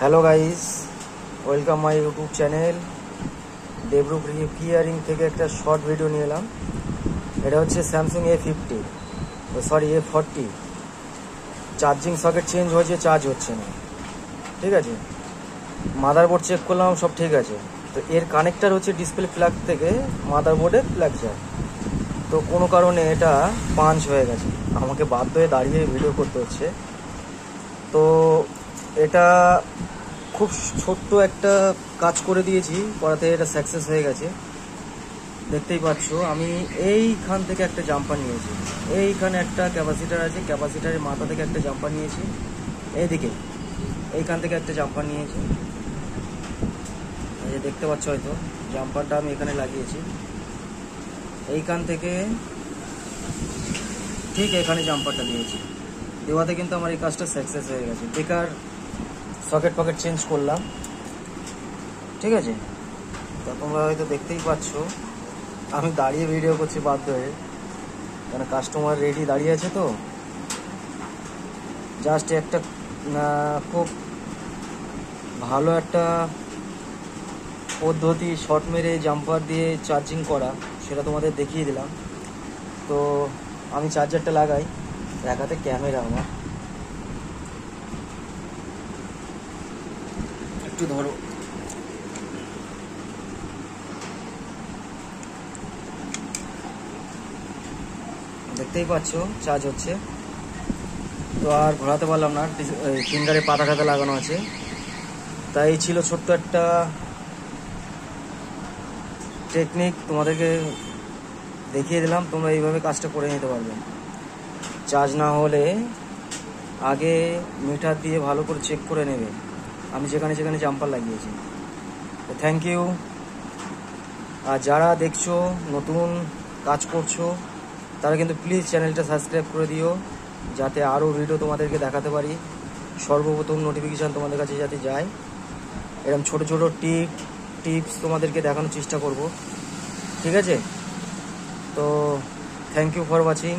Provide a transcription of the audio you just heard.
Hello guys, welcome my YouTube channel Debrup repairing থেকে একটা short video নিয়ে এলাম। এটা হচ্ছে Samsung A40 charging socket change হয়েছে, চার্জ হচ্ছে না। ঠিক আছে, মাদারবোর্ড চেক করলাম, সব ঠিক আছে। তো এর কানেক্টার হচ্ছে ডিসপ্লে প্লাগ থেকে মাদারবোর্ডে প্লাগ যায়। তো কোনো কারণে এটা পাঞ্চ হয়ে গেছে, আমাকে বাধ্য হয়ে দাঁড়িয়ে ভিডিও করতে হচ্ছে। তো এটা খুব ছোট্ট একটা কাজ করে দিয়েছি, করাতে এটা সাকসেস হয়ে গেছে। দেখতেই পাচ্ছ, আমি এইখান থেকে একটা জাম্পার নিয়েছি, এইখানে একটা ক্যাপাসিটার আছে, ক্যাপাসিটারের মাথা থেকে একটা জাম্পার নিয়েছি, এইদিকে এইখান থেকে একটা জাম্পার নিয়েছি। এই যে দেখতে পাচ্ছ হয়তো, জাম্পারটা আমি এখানে লাগিয়েছি। এইখান থেকে ঠিক এখানে জাম্পারটা দিয়েছি, দেওয়াতে কিন্তু আমার এই কাজটা সাকসেস হয়ে গেছে। বেকার সকেট পকেট চেঞ্জ করলাম। ঠিক আছে, তো তোমরা হয়তো দেখতেই পাচ্ছ আমি দাঁড়িয়ে ভিডিও করছি বাধ্য হয়ে, কারণ কাস্টমার রেডি দাঁড়িয়ে আছে। তো জাস্ট একটা খুব ভালো একটা পদ্ধতি শর্ট মেরে জাম্পার দিয়ে চার্জিং করা, সেটা তোমাদের দেখিয়ে দিলাম। তো আমি চার্জারটা লাগাই, এক হাতে ক্যামেরা, আমার একটু ধরো। দেখতেই পাচ্ছ চার্জ হচ্ছে। তো আর ঘোরাতে পারলাম না, ফিঙ্গারে পাতা খাতা লাগানো আছে। তাই ছিল ছোট্ট একটা টেকনিক, তোমাদেরকে দেখিয়ে দিলাম। তোমরা এইভাবে কাজটা করে নিতে পারবে। চার্জ না হলে আগে মিটার দিয়ে ভালো করে চেক করে নেবে। আমি যেখানে যেখানে জাম্পার লাগিয়েছি। তো থ্যাংক ইউ। আর যারা দেখছো, নতুন কাজ করছো, তারা কিন্তু প্লিজ চ্যানেলটা সাবস্ক্রাইব করে দিও, যাতে আরও ভিডিও তোমাদেরকে দেখাতে পারি। সর্বপ্রথম নোটিফিকেশান তোমাদের কাছে যাতে যায়। এরকম ছোটো ছোটো টিপস তোমাদেরকে দেখানোর চেষ্টা করব। ঠিক আছে, তো থ্যাংক ইউ ফর ওয়াচিং।